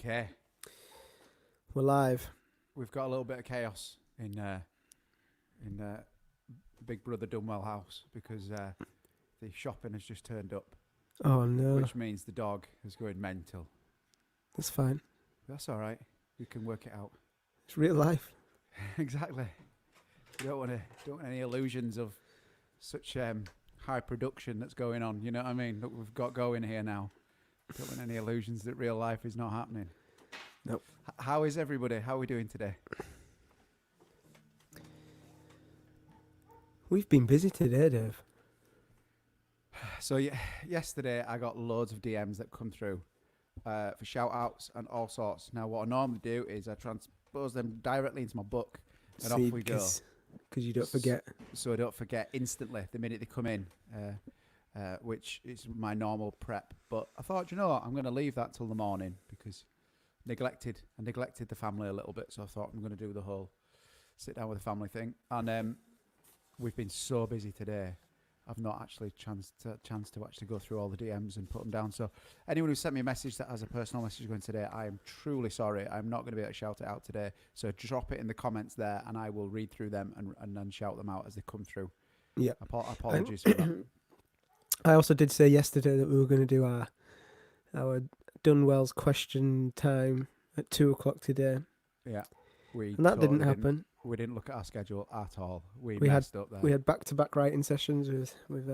Okay, We're live. we've got a little bit of chaos in Big Brother Dunwell house because the shopping has just turned up, Oh no, which means the dog is going mental. that's fine. That's all right. We can work it out. It's real life. Exactly. We don't want any illusions of such high production that's going on. You know what I mean? That we've got going here now. Don't want any illusions that real life is not happening. Nope. How is everybody? How are we doing today? We've been busy today, Dave. So yesterday I got loads of DMs that come through for shout outs and all sorts. Now what I normally do is I transpose them directly into my book and off we go. Because you don't forget. So I don't forget instantly the minute they come in, which is my normal prep. But I thought, you know what, I'm going to leave that till the morning because I neglected the family a little bit. So I thought I'm going to do the whole sit down with the family thing. And we've been so busy today. I've not actually chance to actually go through all the DMs and put them down. So anyone who sent me a message that has a personal message going today, I am truly sorry. I'm not going to be able to shout it out today. So drop it in the comments there and I will read through them and then shout them out as they come through. Yeah. Apologies for that. I also did say yesterday that we were going to do our Dunwells question time at 2:00 today. Yeah. And that didn't happen. We didn't look at our schedule at all. We had messed up there. We had back-to-back writing sessions with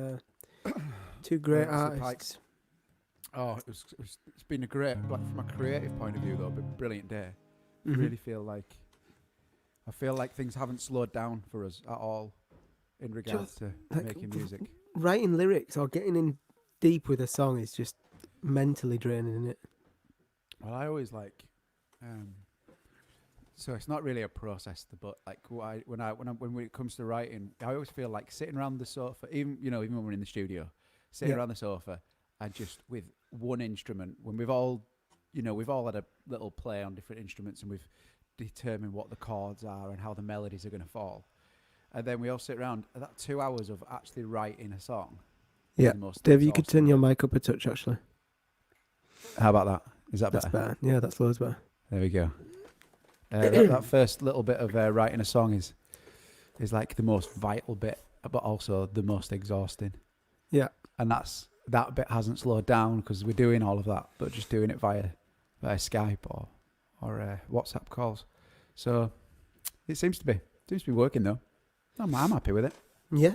two great artists. Oh, it's been a great, like from a creative point of view though, a brilliant day. Mm-hmm. I really feel like things haven't slowed down for us at all in regards to making music. Writing lyrics or getting in deep with a song is just mentally draining, isn't it? Well, I always like, so it's not really a process, but like when it comes to writing, I always feel like sitting around the sofa, even when we're in the studio, sitting around the sofa, and just with one instrument. When we've all had a little play on different instruments, and we've determined what the chords are and how the melodies are going to fall, and then we all sit around. That 2 hours of actually writing a song. Yeah, Dave, you could turn your mic up a touch, actually. How about that? Is that that's better? Yeah, that's loads better. There we go. That first little bit of writing a song is like the most vital bit, but also the most exhausting. Yeah. And that bit hasn't slowed down because we're doing all of that, but just doing it via Skype or WhatsApp calls. So it seems to be working though. I'm happy with it. Yeah.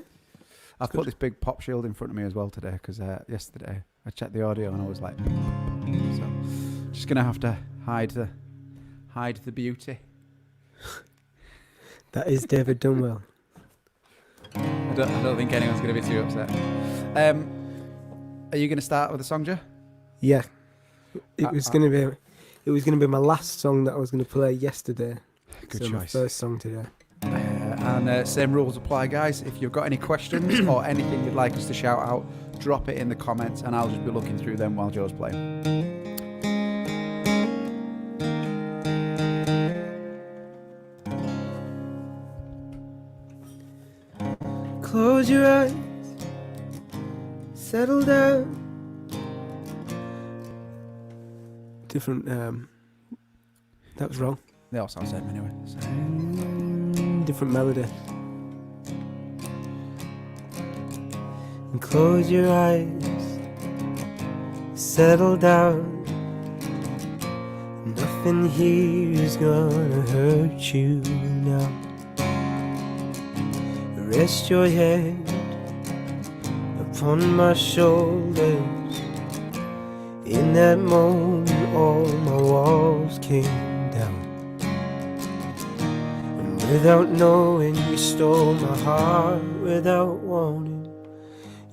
I've put this big pop shield in front of me as well today because yesterday I checked the audio and I was like, so just gonna have to hide the beauty. That is David Dunwell. I don't think anyone's going to be too upset. Are you going to start with a song, Joe? Yeah. It was going to be my last song that I was going to play yesterday. Good choice. My first song today. And same rules apply, guys. If you've got any questions or anything you'd like us to shout out, drop it in the comments and I'll just be looking through them while Joe's playing. Close your eyes, settle down. Different, that was wrong. They all sound the same anyway. Different melody. And close your eyes, settle down. Nothing here is gonna hurt you now. Rest your head upon my shoulders. In that moment all my walls came down. And without knowing you stole my heart without warning.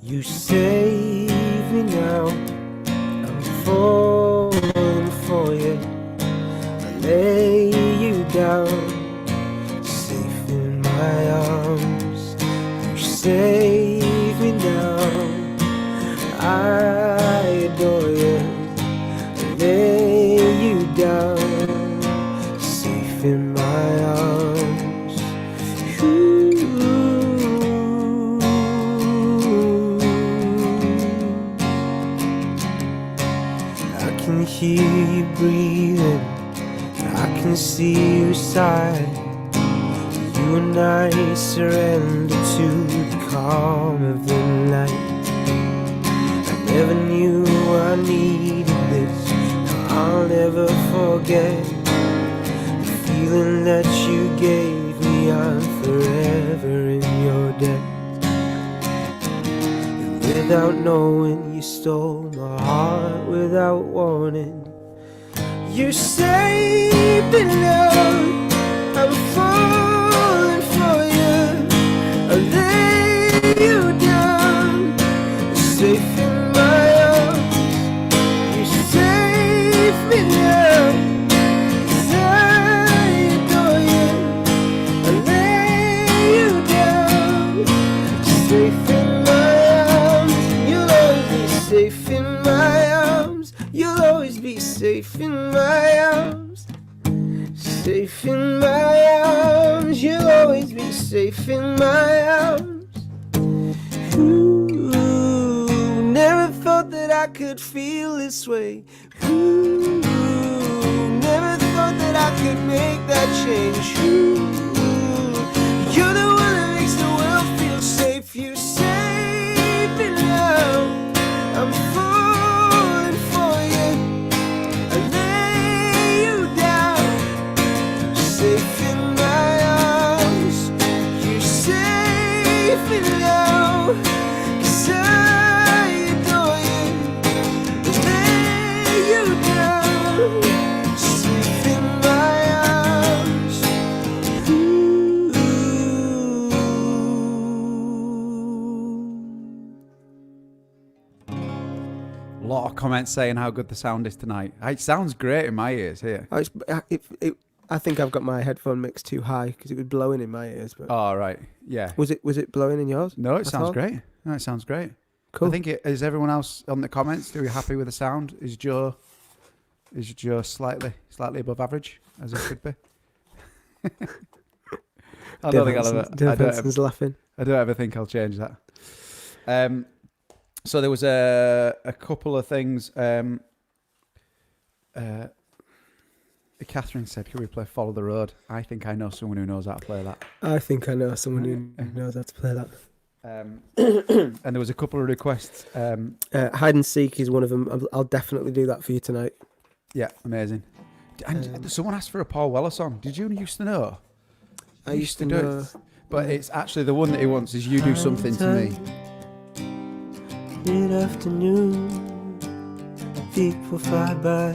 You save me now, I'm falling for you. I lay you down, safe in my arms. Save me now, I adore you. Lay you down, safe in my arms. Ooh. I can hear hear you breathing, I can see you sigh. You and I surrender to the calm of the night. I never knew I needed this. I'll never forget the feeling that you gave me. I'm forever in your debt. And without knowing, you stole my heart without warning. You saved me, love. I'm falling for you. I lay you down, safe in my arms. You save me now, 'cause I adore you. I lay you down, safe in my arms. You'll always be safe in my arms. You'll always be safe in my arms. Safe in my arms. You'll always be safe in my arms. Ooh, never thought that I could feel this way. Ooh, never thought that I could make that change. Ooh, you're the one that makes the world feel safe. You save me now. I'm falling for you. I lay you down, safe in my arms. You save me now, 'cause I adore you. Lay you down, safe in my arms. Ooh. A lot of comments saying how good the sound is tonight. It sounds great in my ears here. Oh, I think I've got my headphone mixed too high because it was blowing in my ears. But Oh, right. Yeah. was it blowing in yours? No, it at sounds all? great. No, it sounds great. Cool. I think is everyone else on the comments? Are you happy with the sound? Is Joe slightly above average as he should be? I don't think I'll ever. Hanson's laughing. I don't ever think I'll change that. So there was a couple of things. Catherine said, "Can we play Follow the Road?" I think I know someone who knows how to play that. I think I know someone who knows how to play that. And there was a couple of requests. Hide and seek is one of them. I'll definitely do that for you tonight. Yeah, amazing. And someone asked for a Paul Weller song. Did you used to know? I used to do know. it. But it's actually the one that he wants is You Do Something to Me. Mid-afternoon, people fly by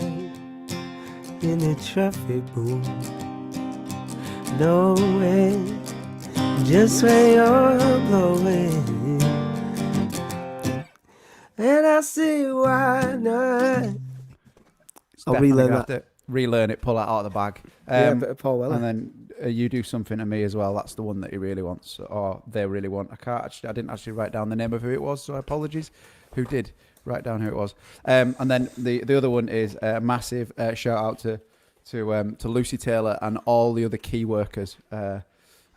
in the traffic boom. No way, just where you're blowing. And I see why not. I'll relearn that. To relearn it, pull it out of the bag. Yeah, a bit of Paul Weller. And then You Do Something to Me as well. That's the one that he really wants, or they really want. I didn't actually write down the name of who it was, so apologies. Who did write down who it was? And then the other one is a massive shout out to Lucy Taylor and all the other key workers. I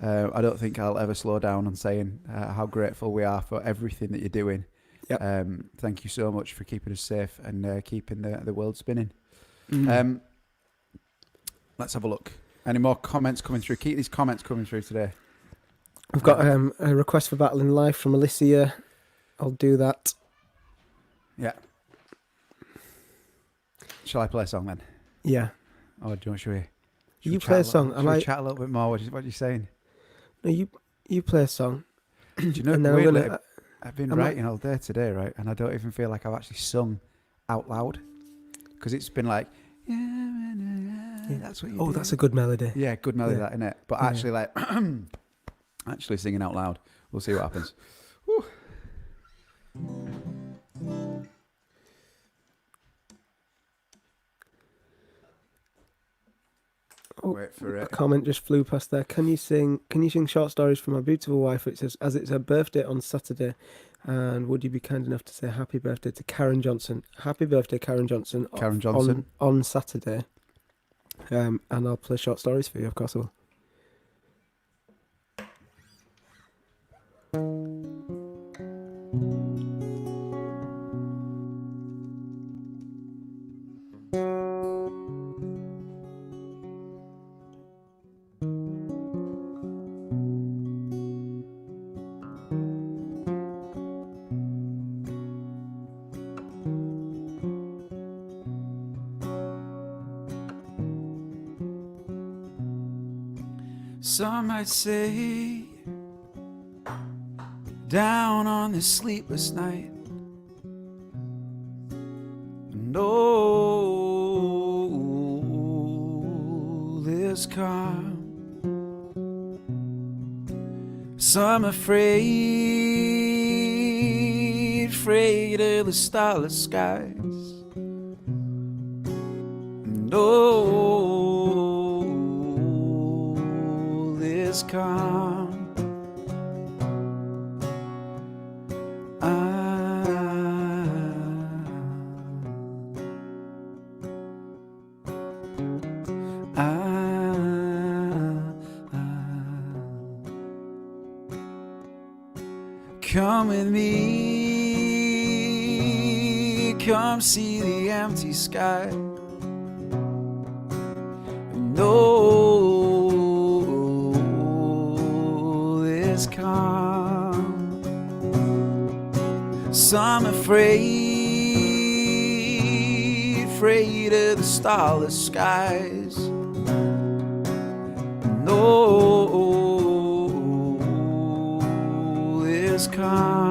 don't think I'll ever slow down on saying how grateful we are for everything that you're doing. Yep. Thank you so much for keeping us safe and keeping the world spinning. Let's have a look. Any more comments coming through? Keep these comments coming through today. I've got a request for Battling Life from Alicia. I'll do that. Yeah. Shall I play a song then? Yeah. Or should we You play a song. Should we chat a little bit more? What are you saying? No, you play a song. Do you know, And then weirdly, I've been writing all day today, right? And I don't even feel like I've actually sung out loud. Because it's been like, that's what you do. Oh, that's a good melody. Yeah, good melody, Yeah. that, innit? But Yeah. actually, like, actually singing out loud. We'll see what happens. Whew. Oh, Wait for a it. comment just flew past there. Can you sing short stories for my beautiful wife? It says, as it's her birthday on Saturday, and would you be kind enough to say happy birthday to Karen Johnson? Happy birthday, Karen Johnson. Karen Johnson. On Saturday. And I'll play short stories for you, of course I will. Some might say, down on this sleepless night. And oh, this calm. Some afraid of the starless skies. And oh, this calm. Come with me, come see the empty sky. Know this calm. Some afraid of the starless skies. Know this calm.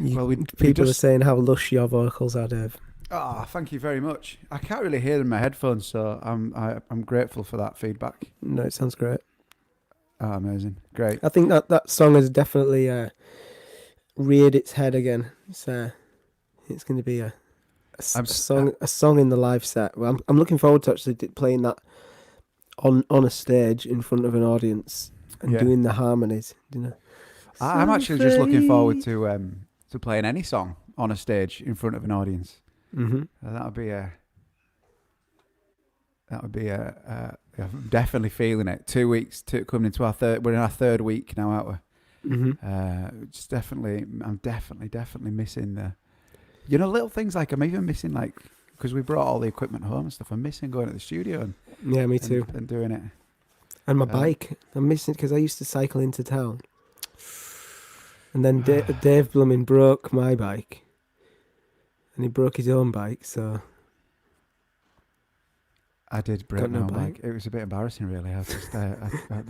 Well, people are saying how lush your vocals are, Dave. Ah, thank you very much. I can't really hear them in my headphones, so I'm grateful for that feedback. No, it sounds great. Ah, amazing, great. I think that song has definitely reared its head again. It's going to be a song in the live set. Well, I'm looking forward to actually playing that on a stage in front of an audience and doing the harmonies. You know, I'm actually just looking forward to playing any song on a stage in front of an audience. Mm-hmm. That would be I'm definitely feeling it. 2 weeks coming into we're in our third week now, aren't we? Mm-hmm. I'm definitely missing the, little things like I'm even missing because we brought all the equipment home and stuff. I'm missing going to the studio and me too, and doing it. And my bike, I'm missing because I used to cycle into town, and then Dave Blooming broke my bike. And he broke his own bike, so I did break my own bike. It was a bit embarrassing, really. I just, I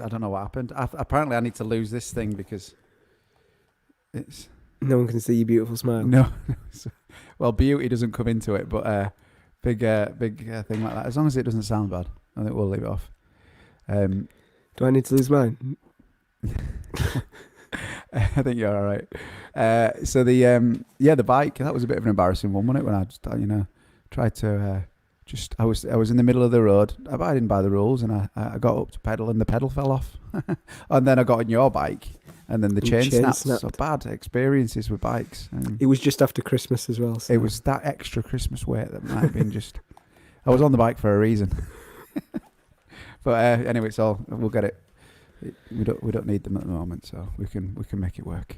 don't know what happened. Apparently, I need to lose this thing because it's no one can see your beautiful smile. No, well, beauty doesn't come into it, but big thing like that. As long as it doesn't sound bad, I think we'll leave it off. Do I need to lose mine? I think you're all right. So the bike, that was a bit of an embarrassing one, wasn't it? When I just tried to I was in the middle of the road, abiding by the rules, and I got up to pedal and the pedal fell off, and then I got on your bike, and then the chain snapped. So bad experiences with bikes. It was just after Christmas as well. So. It was that extra Christmas weight that might have been just. I was on the bike for a reason. But anyway, we'll get it. We don't need them at the moment, so we can make it work.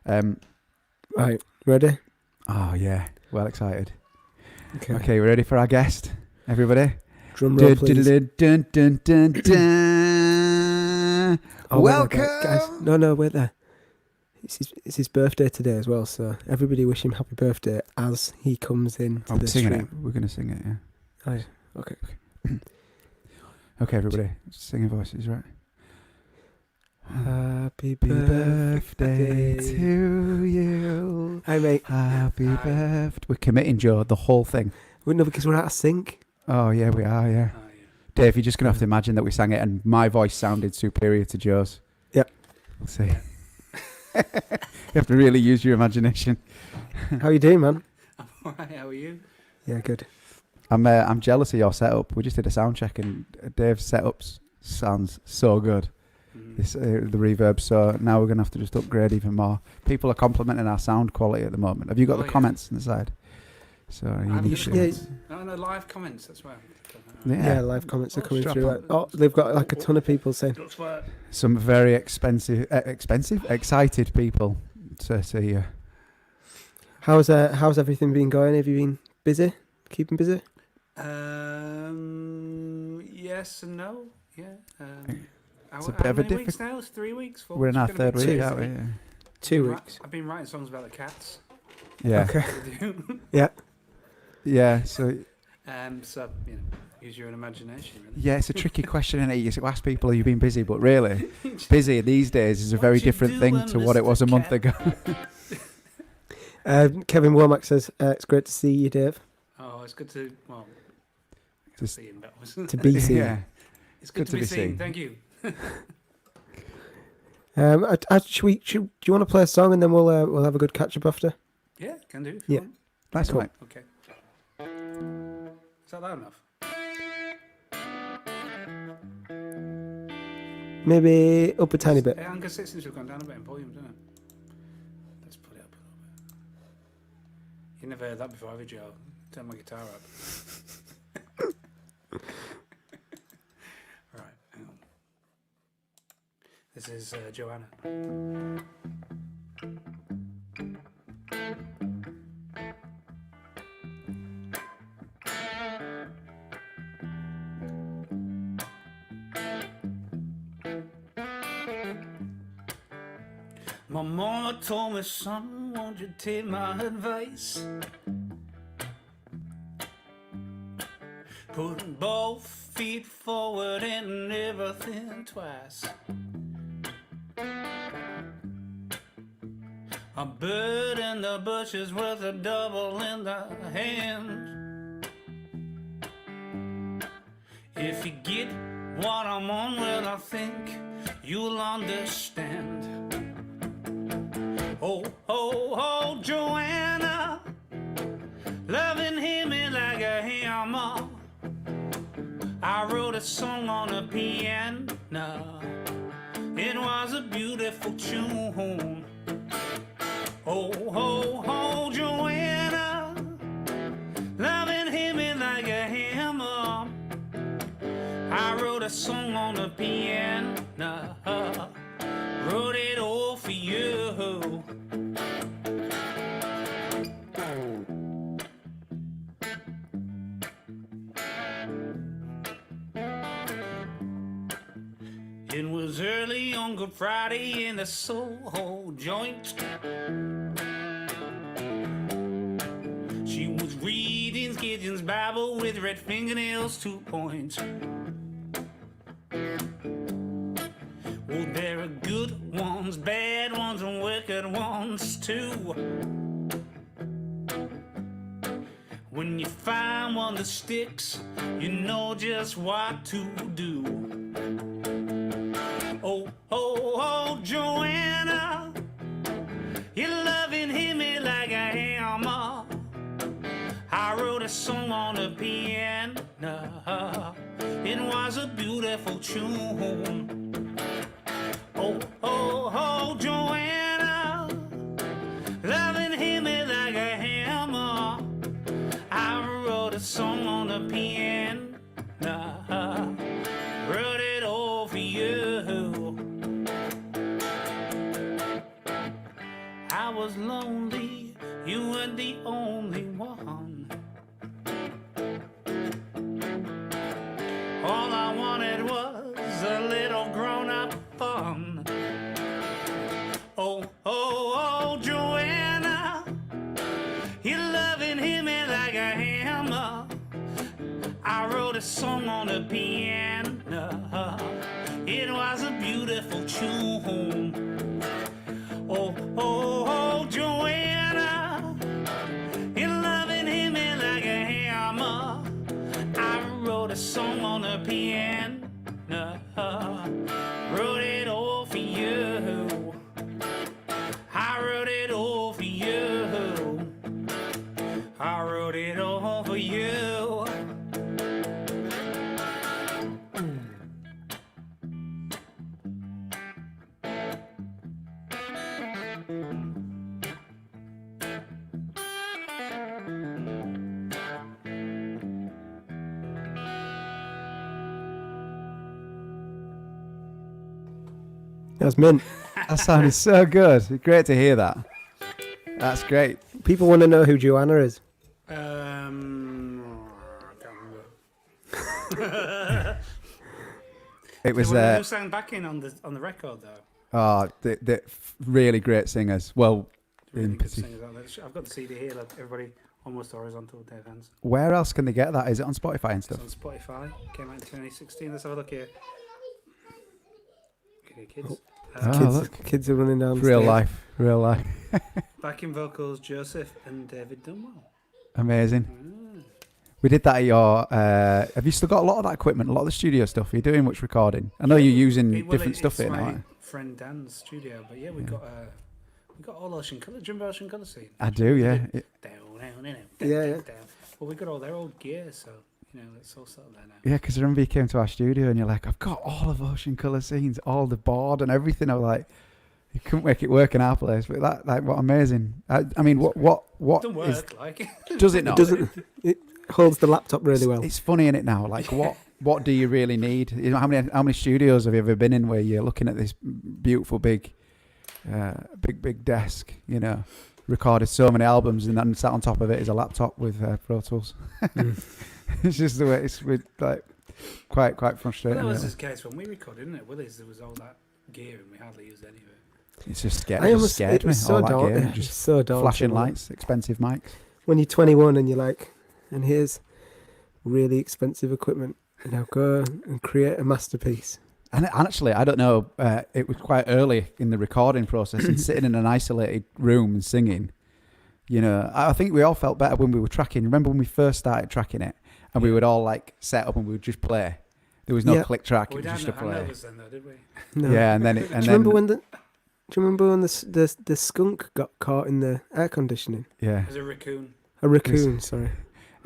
Right, ready? Oh yeah, well excited. Okay, we're ready for our guest, everybody. Drum roll, please. Welcome, guys. No, wait there. It's his birthday today as well, so everybody wish him happy birthday as he comes in to the stream. It. We're gonna sing it, yeah. Oh, yeah. Okay. Okay, everybody, singing voices, right? Happy birthday to you. Hi, mate. Happy birthday. We're committing, Joe, the whole thing. No, because we're out of sync. Oh, yeah, we are, yeah. Dave, you're just going to have to imagine that we sang it and my voice sounded superior to Joe's. Yep. We'll see. You have to really use your imagination. How you doing, man? I'm alright, how are you? Yeah, good. I'm jealous of your setup. We just did a sound check and Dave's setup sounds so good. This the reverb, so now we're going to have to just upgrade even more. People are complimenting our sound quality at the moment. Have you got the comments on the side? So no live comments as well. Yeah, live comments are coming through. They've got like a ton of people saying. Some very excited people to see you. How's everything been going? Have you been busy? Keeping busy? Yes and no. Yeah. It's a bit how of a many weeks difficult. now? It's 3 weeks. 4 We're in weeks? our It's gonna third be week, two. aren't we? Yeah. 2 weeks. I've been writing songs about the cats. Yeah. Okay. with you. Yeah. So So use your imagination. Really. yeah, it's a tricky question, isn't it? You ask people, "Have you been busy?" But really, busy these days is a very different thing to what it was a month ago. Kevin Womack says it's great to see you, Dave. Oh, it's good to Just see him. That was To be seen. yeah. It's good to be seen. Thank you. Do you want to play a song and then we'll have a good catch up after? Yeah, can do. If you Yeah. want. Nice Cool. one. Okay. Is that loud enough? Maybe up a tiny bit. Yeah, I'm gonna say since we've gone down a bit in volume, don't it? Let's put it up a little bit. You never heard that before, have you, Joe? Turn my guitar up. Right, hang on. This is Joanna. My mama told me, son, won't you take my advice? Putting both feet forward and never think twice. A bird in the bush is worth a double in the hand. If you get what I'm on, well, I think you'll understand. Oh, oh, oh, Joanna, loving him like a hammer. I wrote a song on a piano. It was a beautiful tune. Oh, oh, oh, Joanna, loving him like a hammer. I wrote a song on the piano. Wrote it all for you. It was early on Good Friday in the Soho joint. She was reading Gideon's Bible with red fingernails, 2 points. Well, there are good ones, bad ones, and wicked ones too. When you find one that sticks, you know just what to do. Oh, oh, oh, Joanna, you're loving him like a hammer. I wrote a song on the piano. It was a beautiful tune. Oh, oh, oh, Joanna, loving him like a hammer. I wrote a song on the piano. Wrote it all for you. I was lonely, you were the only one. All I wanted was a little grown-up fun. Oh, oh, oh, Joanna, you're loving him like a hammer. I wrote a song on the piano. It was a beautiful tune. Oh, oh, oh, Joanna, you're loving him like a hammer. I wrote a song on the piano. Wrote it all for you. I wrote it all for you. I wrote it all for you. That was mint. That sounded so good. Great to hear that. That's great. People want to know who Joanna is. I can't remember. It was Who sang backing on the record though? the really great singers. Well, Really in good particular. singers out there. I've got the CD here. Like everybody, almost horizontal. Dave Hanson. Where else can they get that? Is it on Spotify and stuff? It's on Spotify. Came out in 2016. Let's have a look here. Okay, kids. Look. Kids are running down. Real life. Backing vocals, Joseph and David Dunwell. Amazing. We did that at your. Have you still got a lot of that equipment? A lot of the studio stuff? Are you doing much recording? I know you're using different stuff here now. My aren't you? friend Dan's studio, but yeah, we got all Ocean Colour. Do you remember Ocean Colour scene? I do, yeah. Yeah. Well, we got all their old gear, so it's all settled there now. Yeah, because I remember you came to our studio and you're like, I've got all of Ocean Colour scenes, all the board and everything. I was like, you couldn't make it work in our place, but that, like, what amazing. I mean, what It doesn't is, work, like. does it not? It holds the laptop really well. It's funny in it now. Like, what do you really need? How many studios have you ever been in where you're looking at this beautiful big desk? Recorded so many albums, and then sat on top of it is a laptop with Pro Tools. It's just the way it's with, like, quite frustrating. Well, that was really. the case when we recorded, didn't it? Willie's, there was all that gear and we hardly used any of it. It's just scared. It just scared it was me. so All that daunting. gear, just so daunting. flashing lights, expensive mics. When you're 21 and you're like, and here's really expensive equipment, and now go and create a masterpiece. And actually, I don't know, it was quite early in the recording process and sitting in an isolated room and singing. I think we all felt better when we were tracking. Remember when we first started tracking it and we would all like set up and we would just play? There was no click track, We it was just a didn't have play. hangovers then, though, did we? No. Yeah, and then Do you remember when the skunk got caught in the air conditioning? yeah, It was a raccoon. A raccoon, sorry.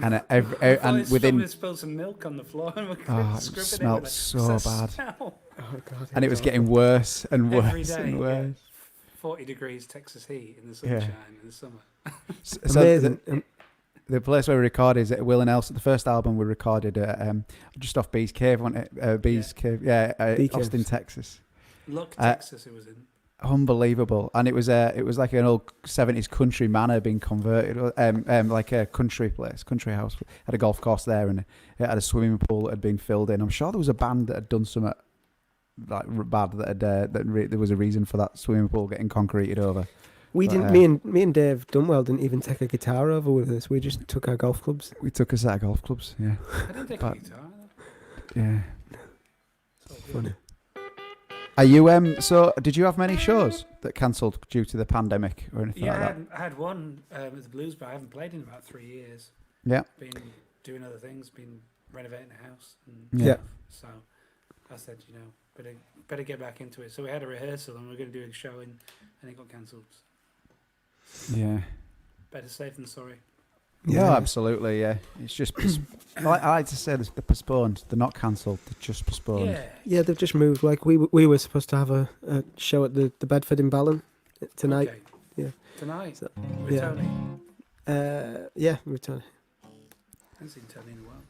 and And within we spilled some milk on the floor and we it scribbling smelled it. so What's bad, that smell? Oh God. and it was getting worse and Every worse day, and worse. 40 degrees Texas heat in the sunshine in the summer. So Amazing. the place where we recorded is at Will and Elsa. The first album we recorded just off Bees Cave, wasn't it? Bees Cave, Bee Austin, Caves. Texas. Look, Texas it was in. Unbelievable, and it was like an old 70s country manor being converted, like a country place, country house. Had a golf course there, and it had a swimming pool that had been filled in. I'm sure there was a band that had done something like bad there was a reason for that swimming pool getting concreted over. We But, didn't. Me and Dave Dunwell didn't even take a guitar over with us. We just took our golf clubs. We took a set of golf clubs, yeah. I didn't take a guitar. Yeah. It's all good. Funny. Are you so did you have many shows that cancelled due to the pandemic or anything like that? I had one with the Blues, but I haven't played in about 3 years. Yeah. Been doing other things, been renovating the house. And Yeah. So I said, better get back into it. So we had a rehearsal and we were going to do a show and it got cancelled. Yeah. Better safe than sorry. Yeah, absolutely. Yeah, it's just I like to say they're postponed. They're not cancelled. They're just postponed. Yeah. Yeah, they've just moved. Like we were supposed to have a show at the Bedford in Balham tonight. Okay. Yeah. Tonight. So, With yeah. Tony. Yeah, with Tony. I haven't seen Tony in a while.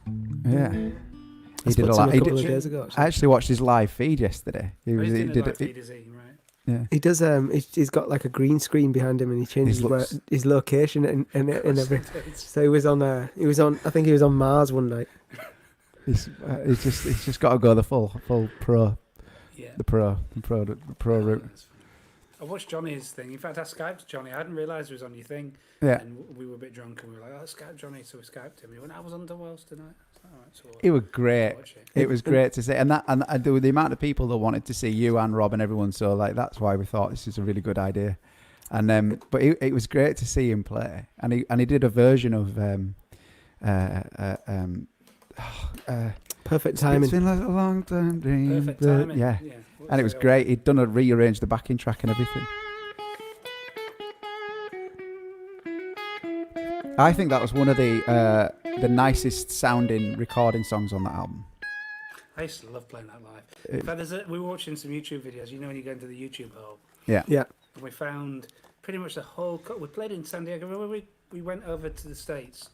Yeah. I He did spoke a to him lot. a couple of days ago. I actually watched his live feed yesterday. He He's doing a live it. feed, is he? Right. Yeah. He does. He's got like a green screen behind him, and he changes his location and everything. So he was on. I think he was on Mars one night. He's just got to go the full pro. Yeah. The pro route. That's funny. I watched Johnny's thing. In fact, I Skyped Johnny. I hadn't realised he was on your thing. Yeah. And we were a bit drunk and we were like, let's Skype Johnny. So we Skyped him. He went, I was on Dunwells tonight. I was like, all right, so It was great. watch it. It was great to see, and the amount of people that wanted to see you and Rob and everyone. So like that's why we thought this is a really good idea. And but it was great to see him play, and he did a version of Perfect timing. It's been like a long time dream. Perfect timing. Yeah. What And it was it? great. He'd done rearranged the backing track and everything. I think that was one of the nicest sounding recording songs on that album. I used to love playing that live. In fact, we were watching some YouTube videos. You know when you go into the YouTube hole, Yeah. Yeah. and we found pretty much the whole. We played in San Diego. Remember we went over to the States.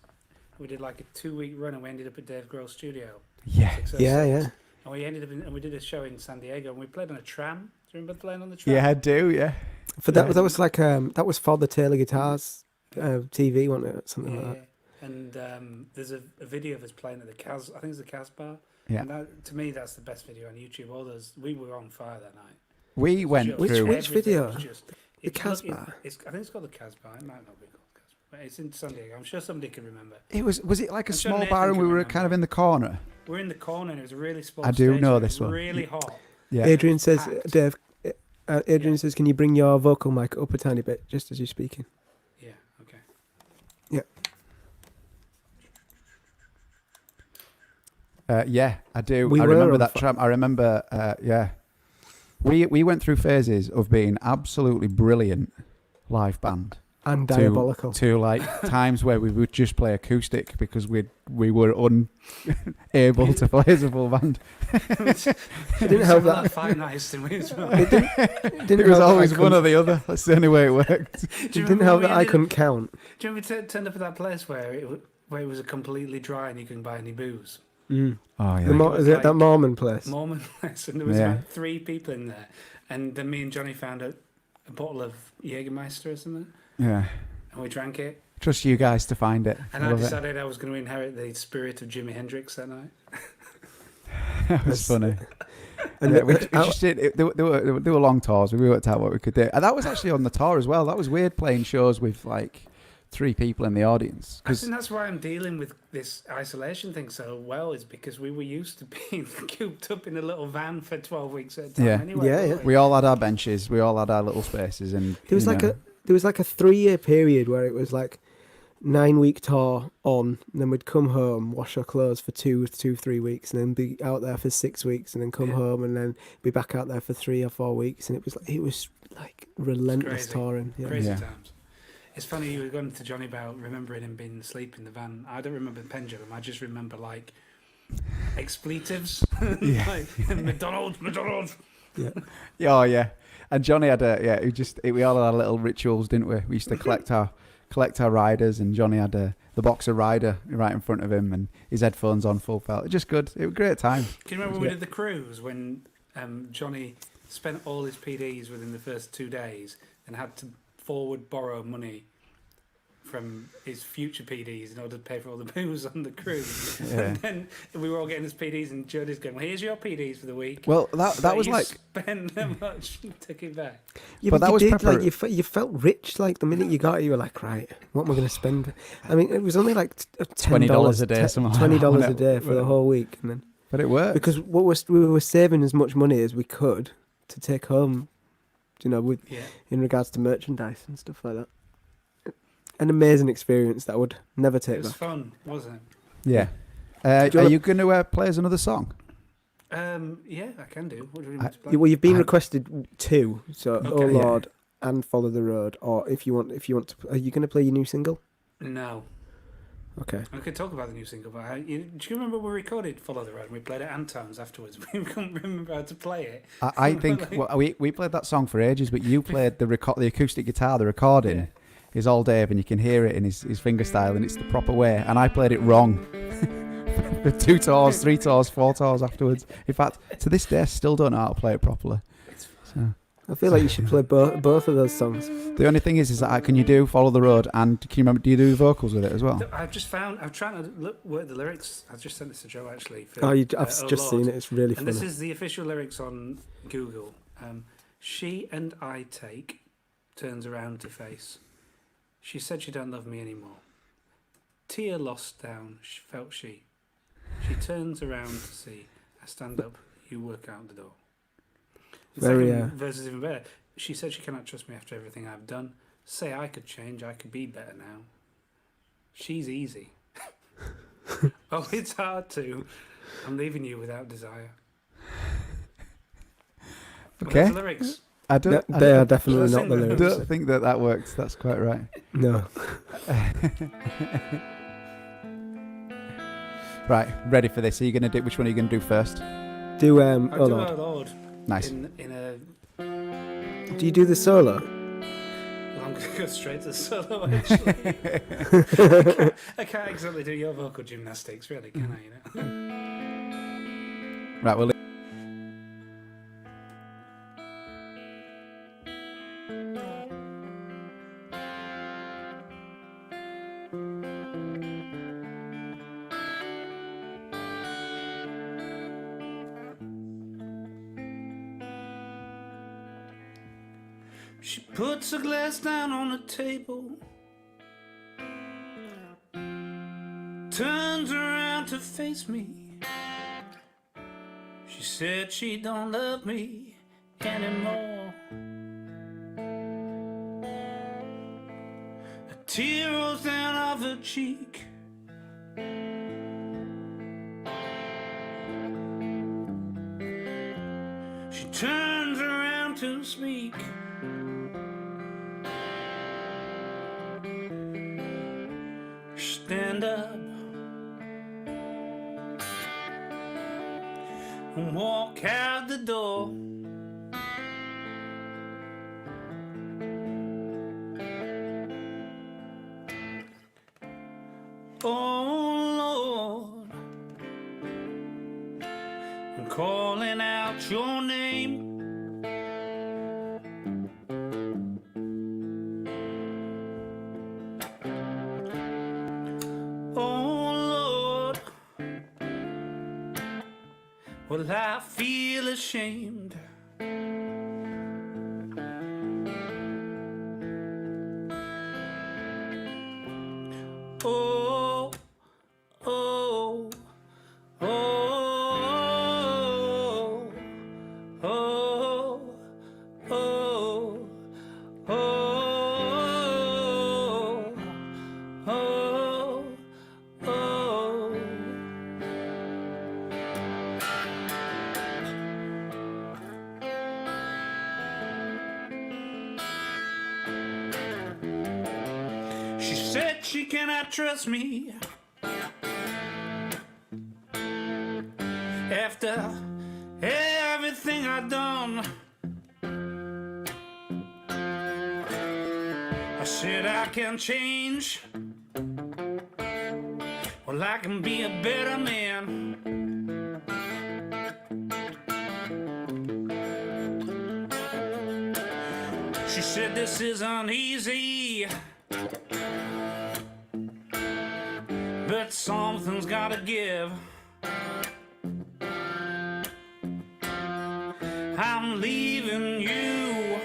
We did like a 2-week run, and we ended up at Dave Grohl's studio. Yeah. 606. Yeah. And we ended up and we did a show in San Diego, and we played on a tram. Do you remember playing on the tram? Yeah, I do. Yeah. For that was like that was for the Taylor Guitars TV, wasn't it? Something like that. And there's a video of us playing at the Cas. I think it's the Cas bar. Yeah. And that, to me, that's the best video on YouTube. All those, we were on fire that night. We went Just through. Which video? The it's Cas look- bar. I think it's called the Cas bar. It might not be called Cas bar. But it's in San Diego. I'm sure somebody can remember. It was it like a I'm sure small Nathan bar and can we were remember. kind of in the corner? We're in the corner, and it was a really small. I do stage, know and it this was one. Really hot. Yeah. Adrian says, Packed. Dave. Adrian says, "Can you bring your vocal mic up a tiny bit, just as you're speaking?" Yeah. Okay. Yeah, I do. We I were remember on that tram. I remember. Yeah. We went through phases of being absolutely brilliant live band. And diabolical. To like times where we would just play acoustic because we were unable to play as a full band. It didn't help that. Five nights, didn't we? As well? It didn't It was help that always I one couldn't- or the other. That's the only way it worked. It didn't help that I couldn't count. Do you remember we turned up at that place where it was a completely dry and you couldn't buy any booze? Mm. Oh yeah. Is it that Mormon place? Mormon place, and there was Yeah. about 3 people in there, and then me and Johnny found a bottle of Jägermeister or something, Yeah. and we drank it. Trust you guys to find it. And I I love it. decided I was going to inherit the spirit of Jimi Hendrix that night. That was funny. And Yeah, we just did. There were long tours. We worked out what we could do, and that was actually on the tour as well. That was weird playing shows with like 3 people in the audience. I think that's why I'm dealing with this isolation thing so well, is because we were used to being cooped up in a little van for 12 weeks at a time. Yeah. Anyway, Yeah, weren't yeah. we all had our benches. We all had our little spaces, and There was you like know, there was like a 3-year period where it was like 9-week tour on, and then we'd come home, wash our clothes for 3 weeks, and then be out there for 6 weeks, and then come Yeah. home, and then be back out there for 3 or 4 weeks, and it was like relentless crazy. touring. Yeah. Crazy Yeah. times. It's funny you were going to Johnny about remembering him being asleep in the van. I don't remember Pendulum. I just remember like expletives, Yeah. like McDonald's. Oh yeah, and Johnny had we all had our little rituals, didn't we? We used to collect our riders, and Johnny had the box of rider right in front of him, and his headphones on full pelt. Just good. It was a great time. Can you remember when we did the cruise when Johnny spent all his PDs within the first 2 days and had to forward borrow money from his future PDs in order to pay for all the booze on the cruise? Yeah. And then we were all getting his PDs, and Jody's going, "Well, here's your PDs for the week." Well, that was you like spend that much, take it back. Yeah, But but that you was did, like, you felt rich, like, the minute you got it, you were like, right, what am I going to spend? I mean, it was only like $20 a day, something like that, $20 a wasn't day it? for the whole week. And then but it worked. because we were saving as much money as we could to take home, Yeah. in regards to merchandise and stuff like that. An amazing experience that I would never It take was back. fun, wasn't Yeah. Do you Are wanna- you going to play us another song? it? Yeah, I can do. What do you want me to play? Well, you've been I- requested 2, so Okay. Oh Yeah. Lord and Follow the Road, or if you want to, are you going to play your new single? No. Okay. I could talk about the new single, but do you remember we recorded Follow the Road and we played it Antone's afterwards? We couldn't remember how to play it. I think we played that song for ages, but you played the acoustic guitar. The recording Yeah. is all Dave, and you can hear it in his finger style, and it's the proper way. And I played it wrong for 2 tours, 3 tours, 4 tours afterwards. In fact, to this day, I still don't know how to play it properly. So, I feel like you should play both of those songs. the only thing is that can you do Follow the Road, and can you remember? Do you do the vocals with it as well? I'm trying to work the lyrics. I just sent this to Joe actually. For, I've Oh just Lord. seen it. It's really And funny. this is the official lyrics on Google. She and I turns around to face. She said she don't love me anymore. Tear lost down, felt she. She turns around to see. I stand up, you work out the door. The Very, second verse is even better. She said she cannot trust me after everything I've done. Say I could change, I could be better now. She's easy. Oh, it's hard to. I'm leaving you without desire. Well, Okay. that's the lyrics. I don't. I They are don't, definitely Shall I not the sing them? lyrics. don't think that works. That's quite right. No. Right, ready for this? Are you gonna do? Which one are you gonna do first? Do I Oh do Lord. our Lord Nice. in a. Do you do the solo? Well, I'm going to go straight to the solo. Actually, I can't exactly do your vocal gymnastics, really, can I? You know. Right, well. She puts a glass down on the table, turns around to face me. She said she don't love me anymore. A tear rolls down off her cheek. She turns around to speak. Stand up and walk out the door. Oh Lord, I'm calling out your name. Well, I feel ashamed. Oh, oh, oh, oh, oh, oh, oh, oh. She said she cannot trust me after everything I've done. I said I can change. Well, I can be a better man. She said this is uneasy, but something's gotta give. I'm leaving you,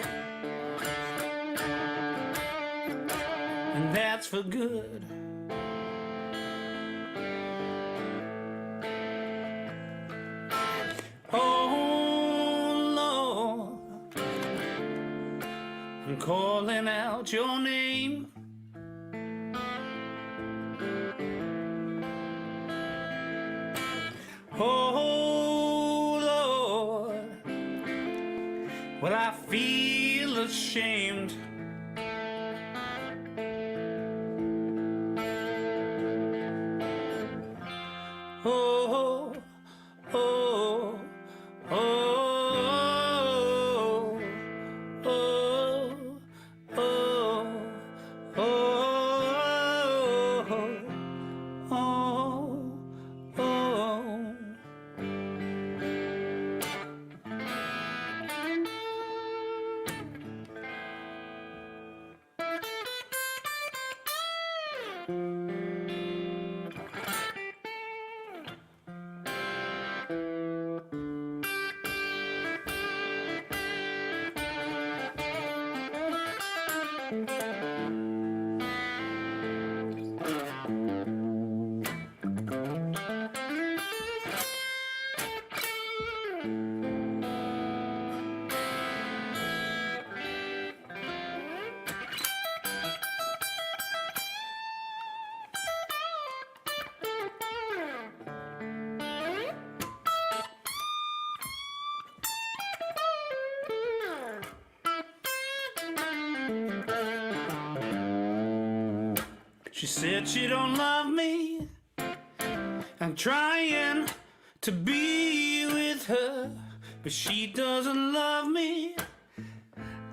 and that's for good. Oh Lord, I'm calling out your name. Oh Lord, well, I feel ashamed. Oh, oh, oh, oh, oh, oh, oh, oh. She said she don't love me. I'm trying to be with her, but she doesn't love me.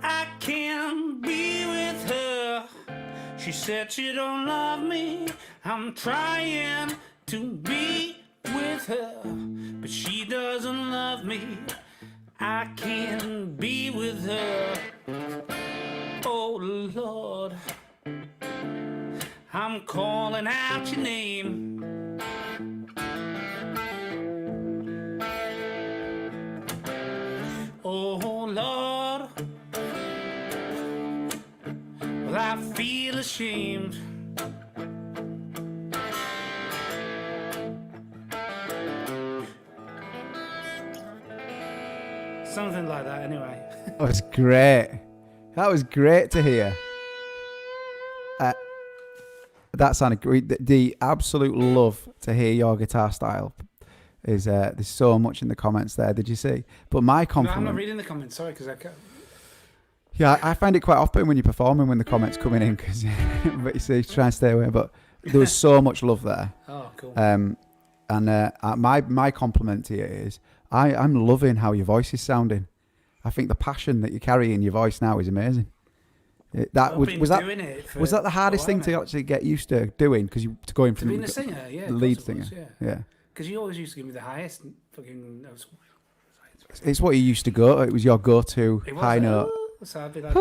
I can't be with her. She said she don't love me. I'm trying to be with her, but she doesn't love me. I can't be with her. Lord, I'm calling out your name. Oh Lord, well I feel ashamed. Something like that, anyway. That was great. That was great to hear. That sounded great. The absolute love to hear your guitar style is there's so much in the comments there. Did you see? But my compliment. No, I'm not reading the comments. Sorry, because I can't. Yeah, I find it quite off-putting when you're performing when the comments coming in because, but you see, try and stay away. But there was so much love there. Oh, cool. And my compliment to you is I'm loving how your voice is sounding. I think the passion that you carry in your voice now is amazing. Was that the hardest thing to actually get used to doing? Because you to going from being a singer, yeah, the lead singer, was, yeah. Because you always used to give me the highest fucking notes. It's what you used to go. It was your go-to high note. So I'd be like,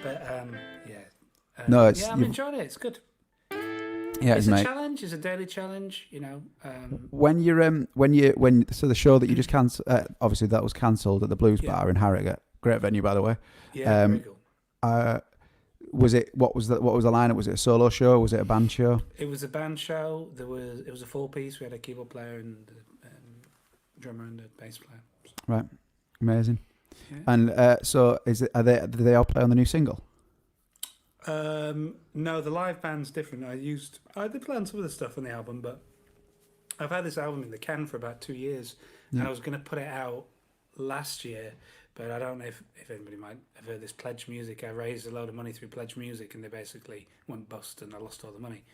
but yeah. No, I'm enjoying it. It's good. Yeah, it's a mate. challenge. It's a daily challenge. You know. When so the show that you just cancelled, obviously that was cancelled at the Blues Bar in Harrogate. Great venue, by the way. Yeah, very cool. Was it what was the lineup? Was it a solo show? Or was it a band show? It was a band show. It was a 4-piece. We had a keyboard player and a drummer and a bass player. So. Right, amazing. Yeah. And so do they all play on the new single? No, the live band's different. I did play on some of the stuff on the album, but I've had this album in the can for about 2 years, and I was going to put it out last year, but I don't know if anybody might have heard this Pledge Music. I raised a load of money through Pledge Music, and they basically went bust, and I lost all the money,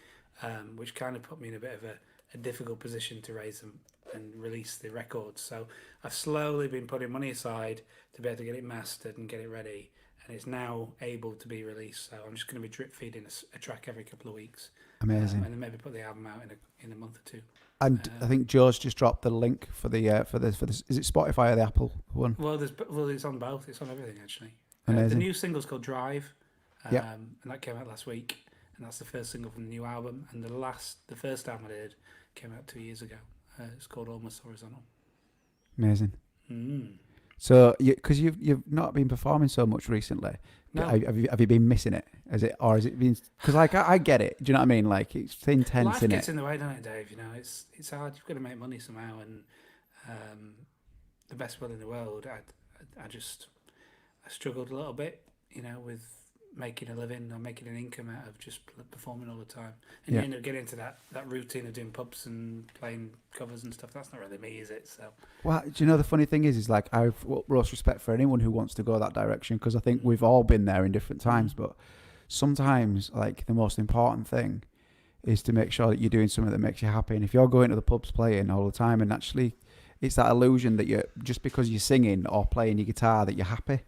which kind of put me in a bit of a difficult position to raise them and release the records. So I've slowly been putting money aside to be able to get it mastered and get it ready. And it's now able to be released, so I'm just going to be drip feeding a track every couple of weeks. Amazing. And then maybe put the album out in a month or two. And I think Joe's just dropped the link for this. Is it Spotify or the Apple one? Well, it's on both. It's on everything actually. Amazing. The new single's called Drive, and Yep. that came out last week. And that's the first single from the new album. And the first album I did came out 2 years ago. It's called Almost Horizontal. Amazing. Mm. So, because you've not been performing so much recently, No. have you been missing it? Has it been? Because like I get it. Do you know what I mean? Like it's intense, Life innit? gets in the way, doesn't it, Dave? You know, it's hard. You've got to make money somehow, and the best will in the world. I struggled a little bit, you know, with making a living or making an income out of just performing all the time. And you end up getting into that routine of doing pubs and playing covers and stuff. That's not really me, is it? So. Well, do you know the funny thing is like I've most respect for anyone who wants to go that direction because I think we've all been there in different times. But sometimes, like the most important thing is to make sure that you're doing something that makes you happy. And if you're going to the pubs playing all the time, and actually, it's that illusion that you're just because you're singing or playing your guitar that you're happy.